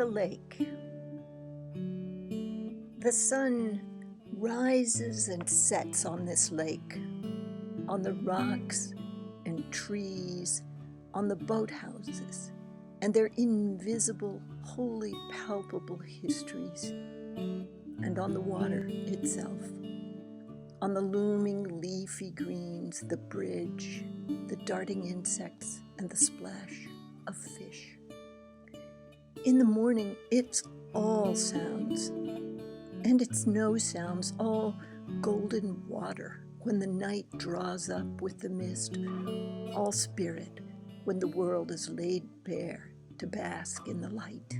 lake. The sun rises and sets on this lake, on the rocks and trees, on the boathouses, and their invisible, wholly palpable histories, and on the water itself, on the looming leafy greens, the bridge, the darting insects, and the splash of fish. In the morning, it's all sounds, and it's no sounds, all golden water when the night draws up with the mist, all spirit when the world is laid bare to bask in the light.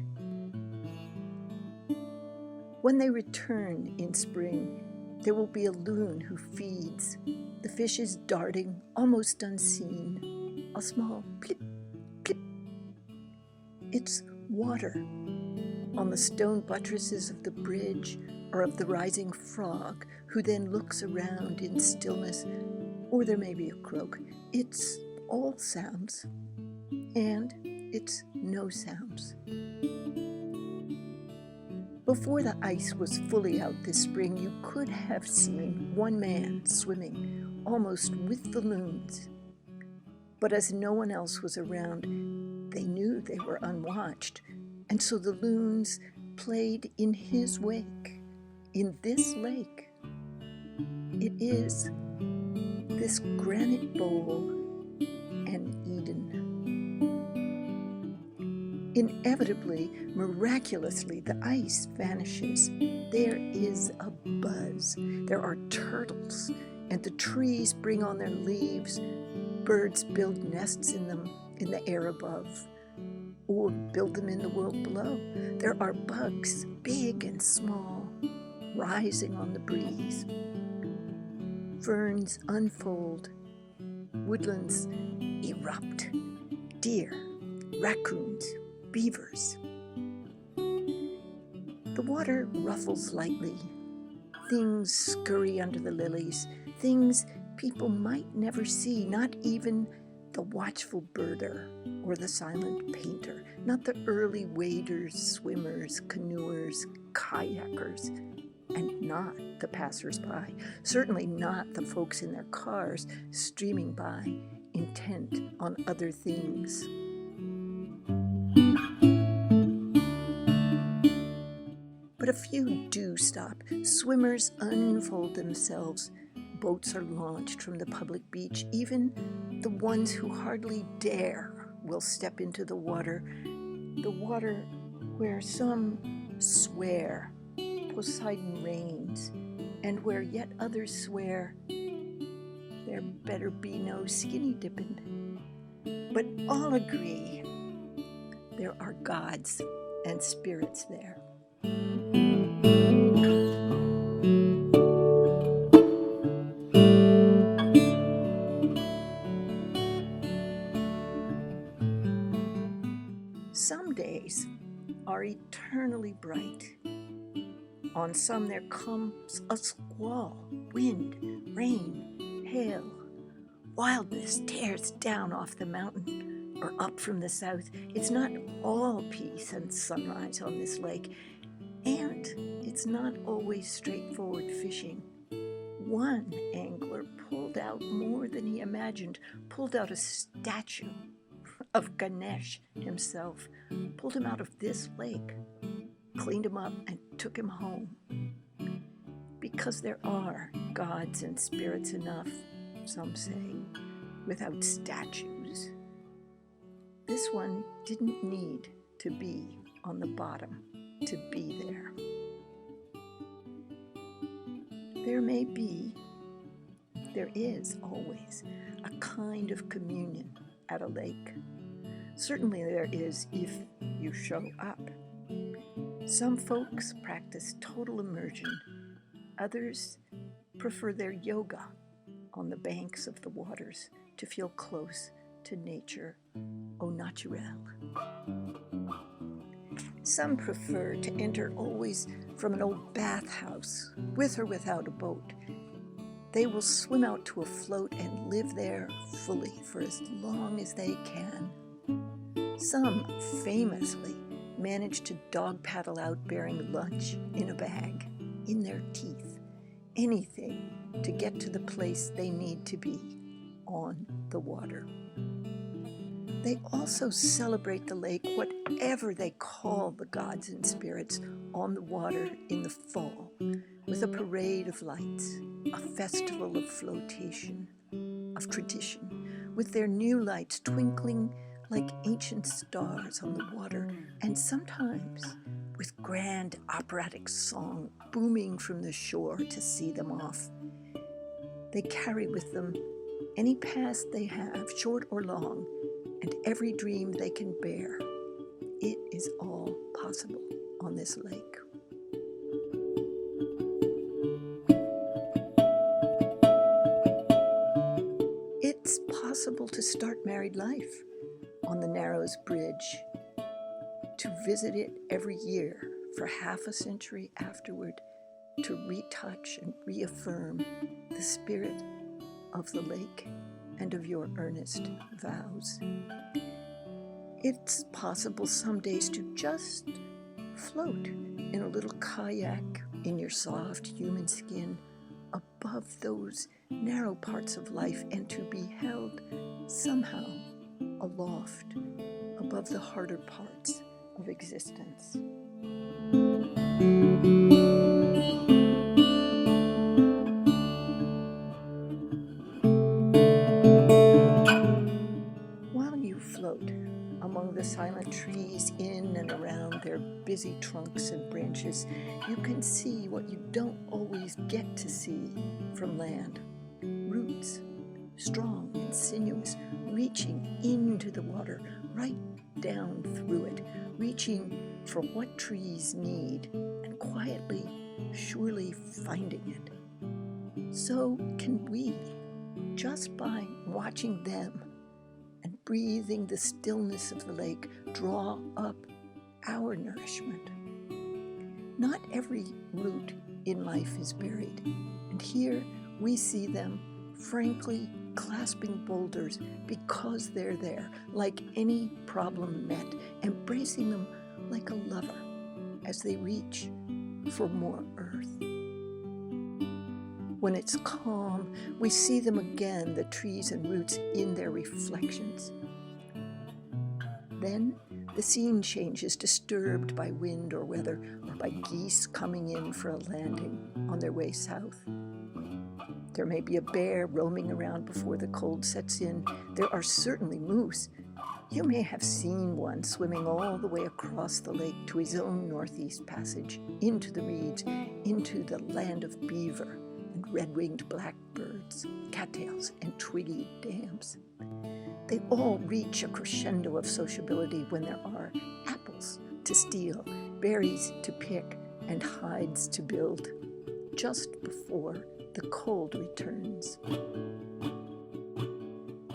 When they return in spring, there will be a loon who feeds, the fishes darting almost unseen, a small plip, plip. It's water on the stone buttresses of the bridge or of the rising frog, who then looks around in stillness, or there may be a croak. It's all sounds, and it's no sounds. Before the ice was fully out this spring, you could have seen one man swimming almost with the loons. But as no one else was around, they knew they were unwatched, and so the loons played in his wake, in this lake. It is this granite bowl and Eden. Inevitably, miraculously, the ice vanishes. There is a buzz. There are turtles, and the trees bring on their leaves. Birds build nests in them in the air above, or build them in the world below. There are bugs, big and small, rising on the breeze. Ferns unfold. Woodlands erupt. Deer, raccoons, beavers. The water ruffles lightly. Things scurry under the lilies, things people might never see, not even the watchful birder or the silent painter, not the early waders, swimmers, canoers, kayakers, and not the passers-by, certainly not the folks in their cars streaming by, intent on other things. But a few do stop. Swimmers unfold themselves. Boats are launched from the public beach. Even the ones who hardly dare will step into the water where some swear Poseidon reigns, and where yet others swear there better be no skinny dipping. But all agree there are gods and spirits there. Some days are eternally bright. On some there comes a squall, wind, rain, hail. Wildness tears down off the mountain or up from the south. It's not all peace and sunrise on this lake, and it's not always straightforward fishing. One angler pulled out more than he imagined, pulled out a statue of Ganesh himself, pulled him out of this lake, cleaned him up, and took him home. Because there are gods and spirits enough, some say, without statues. This one didn't need to be on the bottom to be there. There is always a kind of communion at a lake. Certainly there is if you show up. Some folks practice total immersion. Others prefer their yoga on the banks of the waters to feel close to nature au naturel. Some prefer to enter always from an old bathhouse, with or without a boat. They will swim out to a float and live there fully for as long as they can. Some famously might manage to dog paddle out bearing lunch in a bag, in their teeth, anything to get to the place they need to be, on the water. They also celebrate the lake, whatever they call the gods and spirits, on the water in the fall, with a parade of lights, a festival of flotation, of tradition, with their new lights twinkling like ancient stars on the water, and sometimes with grand operatic song booming from the shore to see them off. They carry with them any past they have, short or long, and every dream they can bear. It is all possible on this lake. It's possible to start married life on the Narrows Bridge, to visit it every year for half a century afterward, to retouch and reaffirm the spirit of the lake and of your earnest vows. It's possible some days to just float in a little kayak in your soft human skin above those narrow parts of life, and to be held somehow aloft above the harder parts of existence. While you float among the silent trees in and around their busy trunks and branches, you can see what you don't always get to see from land. Roots, strong and sinuous, reaching into the water, right down through it, reaching for what trees need, and quietly, surely finding it. So can we, just by watching them and breathing the stillness of the lake, draw up our nourishment. Not every root in life is buried, and here we see them frankly clasping boulders because they're there, like any problem met, embracing them like a lover as they reach for more earth. When it's calm, we see them again, the trees and roots in their reflections. Then the scene changes, disturbed by wind or weather, or by geese coming in for a landing on their way south. There may be a bear roaming around before the cold sets in. There are certainly moose. You may have seen one swimming all the way across the lake to his own northeast passage, into the reeds, into the land of beaver and red-winged blackbirds, cattails, and twiggy dams. They all reach a crescendo of sociability when there are apples to steal, berries to pick, and hides to build, just before the cold returns.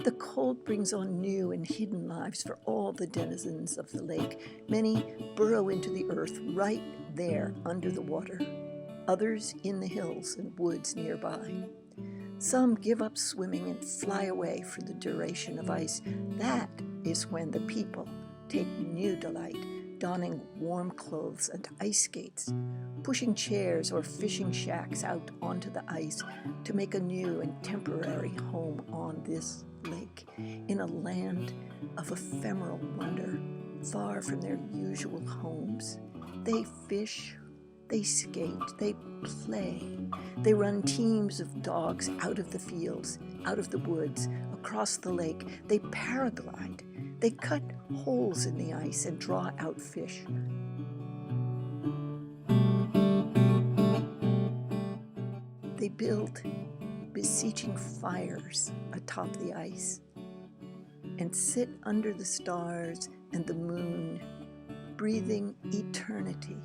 The cold brings on new and hidden lives for all the denizens of the lake. Many burrow into the earth right there under the water, others in the hills and woods nearby. Some give up swimming and fly away for the duration of ice. That is when the people take new delight, donning warm clothes and ice skates, pushing chairs or fishing shacks out onto the ice to make a new and temporary home on this lake, in a land of ephemeral wonder, far from their usual homes. They fish, they skate, they play. They run teams of dogs out of the fields, out of the woods, across the lake. They paraglide. They cut holes in the ice and draw out fish. They build beseeching fires atop the ice and sit under the stars and the moon, breathing eternity,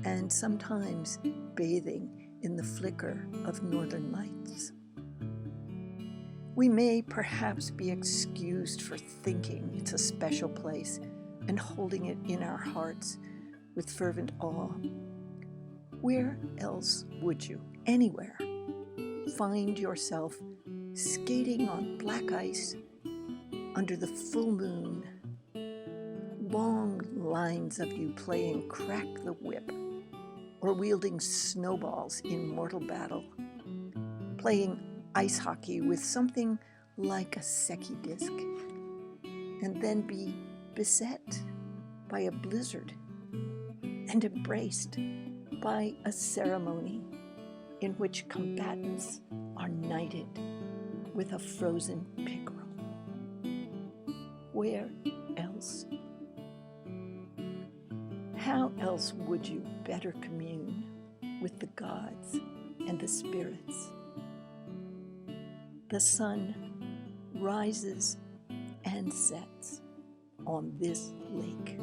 and sometimes bathing in the flicker of northern lights. We may perhaps be excused for thinking it's a special place and holding it in our hearts with fervent awe. Where else would you, anywhere, find yourself skating on black ice under the full moon, long lines of you playing crack the whip, or wielding snowballs in mortal battle, playing ice hockey with something like a Secchi disc, and then be beset by a blizzard and embraced by a ceremony in which combatants are knighted with a frozen pickerel. Where else? How else would you better commune with the gods and the spirits? The sun rises and sets on this lake.